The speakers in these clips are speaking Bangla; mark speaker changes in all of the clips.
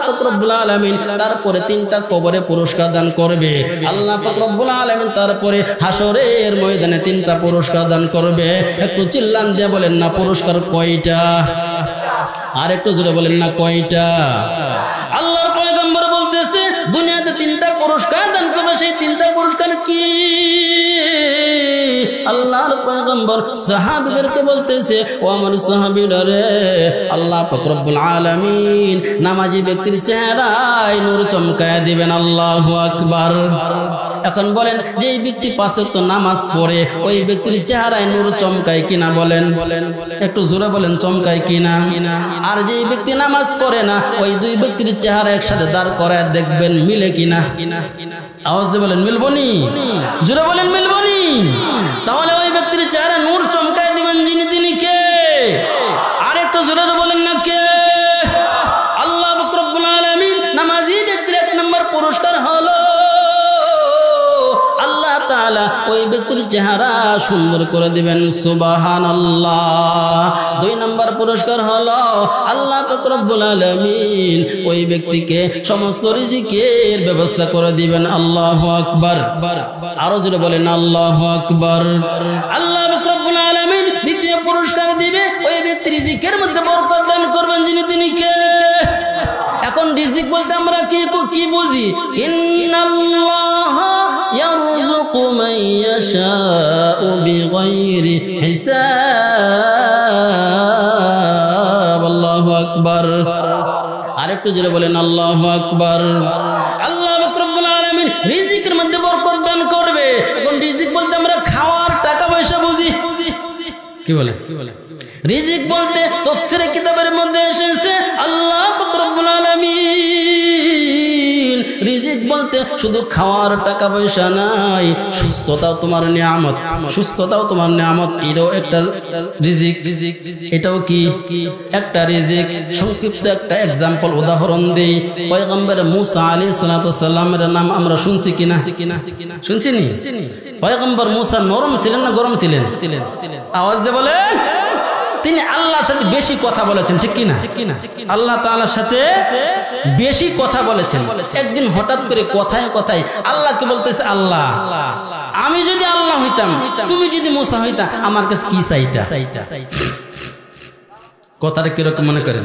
Speaker 1: পাক রব্বুল আলামিন তারপরে 3টা কবরে পুরস্কার দান করবে। আল্লাহ পাক রব্বুল আলামিন তারপরে হাসরের ময়দানে 3টা পুরস্কার দান করবে। একটু চিল্লান দিয়ে বলেন না পুরস্কার কয়টা? আর একটু জোরে বলেন না কয়টা? আল্লাহর পয়গম্বর বলতেছে দুনিয়াতে 3টা পুরস্কার দান করবে। সেই 3টা পুরস্কার কি? আল্লাহর পয়গম্বর সাহাবীদেরকে বলতেছে, ও আমার সাহাবীরা রে, আল্লাহ পাক রব্বুল আলামিন নামাজি ব্যক্তির চেহারায় নূর চমকায় দিবেন। আল্লাহু আকবার। এখন বলেন, যেই ব্যক্তি 5 ওয়াক্ত নামাজ পড়ে ওই ব্যক্তির চেহারায় নূর চমকায় কিনা? বলেন একটু জোরে বলেন, চমকায় কিনা? আর যেই ব্যক্তি নামাজ পড়ে না ওই 2 ব্যক্তির চেহারা একসাথে দাঁড় করায় দেখবেন মিলে কিনা? আওয়াজ দিয়ে বলেন মিলবনি? জোরে বলেন মিলবনি? তাহলে ওই ব্যক্তির চেহারা নূর চমকায় দিবেন যিনি, তিনি কে? আর একটু জোরে বলেন না কে? আল্লাহ পাক রব্বুল আলামিন নামাজি ব্যক্তির 1 নম্বর পুরস্কার হলো আল্লাহ তাআলা ওই ব্যক্তির চেহারা সুন্দর করে দিবেন। সুবহানাল্লাহ। 2 নম্বর পুরস্কার হলো আল্লাহ পাক রব্বুল আলামিন ওই ব্যক্তিকে সমস্ত রিজিকের ব্যবস্থা করে দিবেন। আল্লাহু আকবার। আরো জোরে বলেন আল্লাহু আকবার। আল্লাহ পাক রব্বুল আলামিন দ্বিতীয় পুরস্কার দিবে, ওই ব্যক্তির রিজিকের মধ্যে বরকত দান করবেন যিনি, তিনি কে? এখন রিজিক বলতে আমরা কি বুঝি? ইন্নাল্লাহা ইয়ারযুকু মান ইয়াশাউ বিগাইরি হিসাব। আল্লাহু আকবার। আরেকটু জোরে বলেন আল্লাহু আকবার। আল্লাহ পাক রব্বুল আলামিন রিজিকের মধ্যে বরকত দান করবে। এখন রিজিক বলতে আমরা খাওয়ার টাকা পয়সা বুঝি। কি বলে? রিজিক বলতে তাফসীরে কিতাবের মধ্যে এসেছে আল্লাহ পাক রব্বুল আলামিন রিজিক বলতে শুধু খাওয়ার টাকা পয়সা নাই, সুস্থতাও তোমার নিয়ামত। সুস্থতাও তোমার নিয়ামত, এটাও একটা রিজিক। এটাও কি একটা রিজিক। সংক্ষিপ্ত একটা এক্সাম্পল উদাহরণ দেই। পয়গম্বর মুসা আলাইহিস সালাতু সালামের নাম আমরা শুনছি কিনা? শুনছি নি? পয়গম্বর মুসা নরম ছিলেন না গরম ছিলেন? আওয়াজ দিয়ে বলে। তিনি আল্লাহর সাথে বেশি কথা বলেছেন, ঠিক কিনা? আল্লাহ তাআলার সাথে বেশি কথা বলেছেন। একদিন হঠাৎ করে কথায় কথায় আল্লাহকে বলতেছে, আল্লাহ আমি যদি আল্লাহ হইতাম, তুমি যদি মুসা হইতা, আমার কাছে কি চাইতা? কথাটা কিরকম মনে করেন?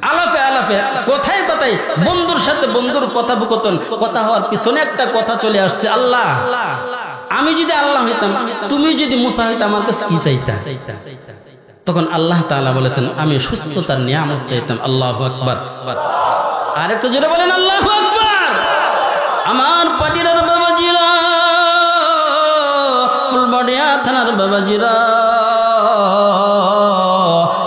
Speaker 1: আলাপে আলাপে কথায় কথায় বন্ধুর সাথে বন্ধুর কথোপকথন, কথা হওয়ার পিছনে একটা কথা চলে আসছে, আল্লাহ আমি যদি আল্লাহ হইতাম, তুমি যদি মুসা হইতা, আমার কাছে কি চাইতা? তখন আল্লাহ তাআলা বলেছেন, আমি সুস্থতার নিয়ামত চাইতাম। আল্লাহু আকবার। আর একটু জোরে বলেন আল্লাহু আকবার। আমার পাটিরার বাবাজিরা, ফুলবাড়িয়া থানার বাবাজিরা,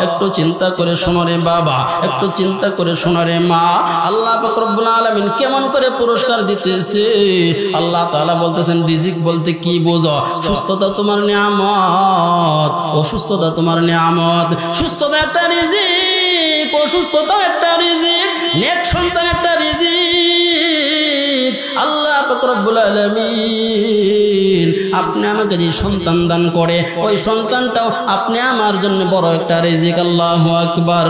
Speaker 1: একটু চিন্তা করে শোনো রে বাবা, একটু চিন্তা করে শোনো রে মা। আল্লাহ পাক রব্বুল আলামিন কেমন করে পুরস্কার দিতেছে। আল্লাহ তাআলা বলতেছেন, রিজিক বলতে কি বোঝো? সুস্থতা তোমার নিয়ামত, অসুস্থতা তোমার নিয়ামত। সুস্থতা একটা রিজিক, অসুস্থতা একটা রিজিক, নেক সন্তান একটা রিজিক। আল্লাহ পাক রব্বুল আলামিন আপনি আমাকে যে সন্তান দান করে, ওই সন্তানটাও আপনি আমার জন্য বড় একটা রিজিক। আল্লাহু আকবার।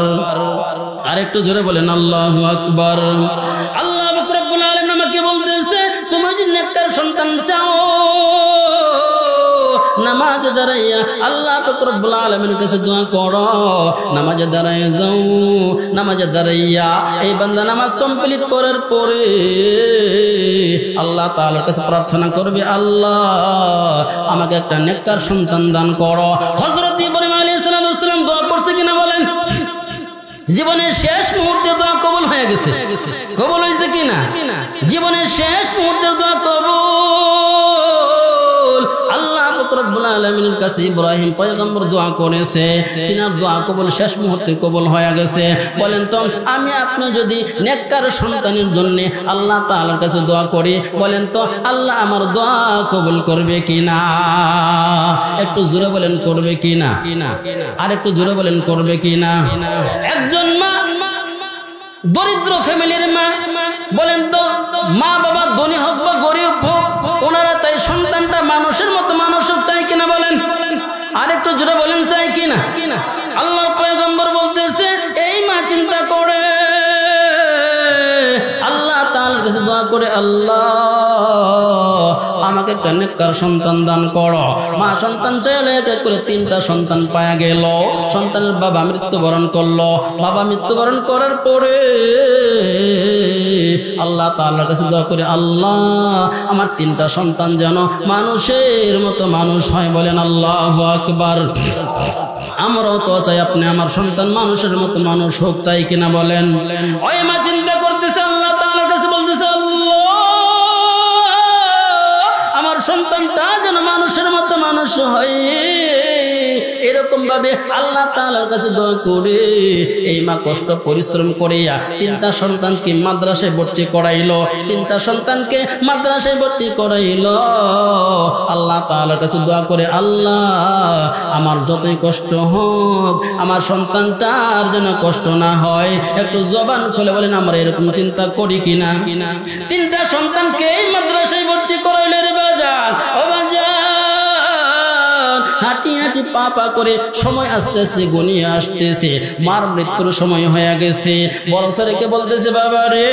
Speaker 1: আরেকটু জোরে বলেন আল্লাহু আকবার। আল্লাহ পাক রব্বুল আলামিন আমাকে বলতেছে, তুমি যদি নেককার সন্তান চাও, নামাজে দাঁড়াইয়া আল্লাহ পাক রব্বুল আলামিনের কাছে দোয়া করো। নামাজে দাঁড়াইয়া যাও, নামাজে দাঁড়াইয়া এই বান্দা নামাজ কমপ্লিট করার পরে আল্লাহ তাআলার কাছে প্রার্থনা করবে, আল্লাহ আমাকে একটা নেককার সন্তান দান করো। হযরত ইব্রাহিম আলাইহিস সালাম দোয়া করছে কিনা বলেন? জীবনের শেষ মুহূর্তে দোয়া কবুল হয়ে গেছে। কবুল হয়েছে কিনা? জীবনের শেষ মুহূর্তে দোয়া কবুল। আল্লাহ পাক রব্বুল আলামিনের কাছে ইব্রাহিম পয়গম্বর দোয়া করেছে, তিনার দোয়া কবুল শেষ মুহূর্তে কবুল হয়ে গেছে। বলেন তো, আমি আপনি যদি নেককার সন্তানের জন্য আল্লাহ তাআলার কাছে দোয়া করি, বলেন তো আল্লাহ আমার দোয়া কবুল করবে কিনা? একটু জোরে বলেন করবে কিনা? আর একটু জোরে বলেন করবে কিনা? একজন মা, দরিদ্র ফ্যামিলির মা, বলেন তো মা বাবা ধনী হোক বা গরিব হোক, ওনারা তাই সন্তানটা মানুষের মতো মানুষ চাই কিনা বলেন? আর একটু জোরে বলেন চাই কিনা? আল্লাহর পয়গম্বর বলতেছে, এই মা চিন্তা করে করে আল্লাহ আমাকে একটা নেককার সন্তান দান করো। মা সন্তান চাইলে এক এক করে 3টা সন্তান পাওয়া গেল। সন্তানের বাবা মৃত্যুবরণ করলো। বাবা মৃত্যুবরণ করার পরে আল্লাহ তাআলার কাছে দোয়া করে, আল্লাহ আমার 3টা সন্তান যেন মানুষের মতো মানুষ হয়। বলেন আল্লাহু আকবার। আমরাও তো চাই আপনি আমার সন্তান মানুষের মতো মানুষ হোক, চাই কিনা বলেন? ওই মা চিন্তা করতেছে, আল্লাহ তাআলার কাছে বলতেছে, আল্লাহ আমার সন্তানটা যেন মানুষের মতো মানুষ হয়। এরকম ভাবে আল্লাহ তাআলার কাছে দোয়া করে এই মা কষ্ট পরিশ্রম করিয়া 3টা সন্তানকে মাদ্রাসায় ভর্তি করাইলো। 3টা সন্তানকে মাদ্রাসায় ভর্তি করাইলো। আল্লাহ তাআলার কাছে দোয়া করে, আল্লাহ আমার যতই কষ্ট হোক আমার সন্তানটার যেন কষ্ট না হয়। একটু জবান খুলে বলেন আমরা এরকম চিন্তা করি কিনা? 3টা সন্তানকে এই মাদ্রাসায় ভর্তি করাইলে রে বাজার, ও বাজার হাঁটি হাঁটি পা পা করে সময় আস্তে আস্তে গনিয়ে আসতেছে। মার মৃত্যুর সময় হয়ে গেছে। বড় ছেলেকে বলতেছে, বাবা রে